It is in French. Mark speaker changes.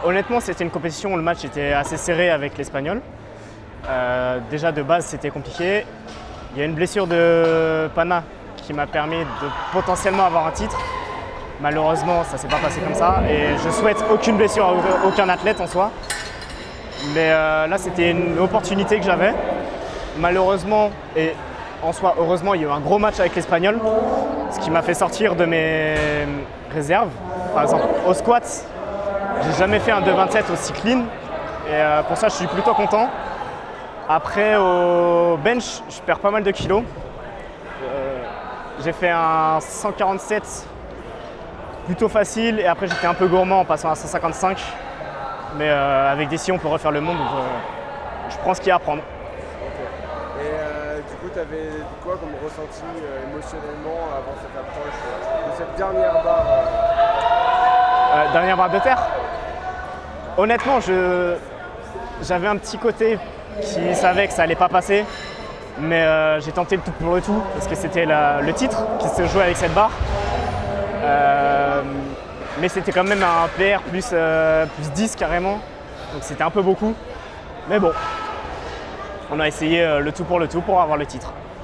Speaker 1: Honnêtement, c'était une compétition où le match était assez serré avec l'Espagnol. Déjà de base, c'était compliqué. Il y a une blessure de Pana qui m'a permis de potentiellement avoir un titre. Malheureusement, ça ne s'est pas passé comme ça et je souhaite aucune blessure à aucun athlète en soi. Mais là, c'était une opportunité que j'avais. Malheureusement, et en soi, heureusement, il y a eu un gros match avec l'Espagnol, ce qui m'a fait sortir de mes réserves. Par exemple, au squat, j'ai jamais fait un 2,27 aussi clean et pour ça, je suis plutôt content. Après, au bench, je perds pas mal de kilos. J'ai fait un 147 plutôt facile et après j'étais un peu gourmand en passant à 155. Mais avec des on peut refaire le monde, donc je prends ce qu'il y a à prendre.
Speaker 2: Okay. Et du coup, tu avais quoi comme ressenti émotionnellement avant cette approche de cette dernière barre
Speaker 1: Dernière barre de terre. Honnêtement, j'avais un petit côté qui savait que ça allait pas passer, mais j'ai tenté le tout pour le tout parce que c'était le titre qui se jouait avec cette barre. Mais c'était quand même un PR plus 10 carrément, donc c'était un peu beaucoup. Mais bon, on a essayé le tout pour avoir le titre.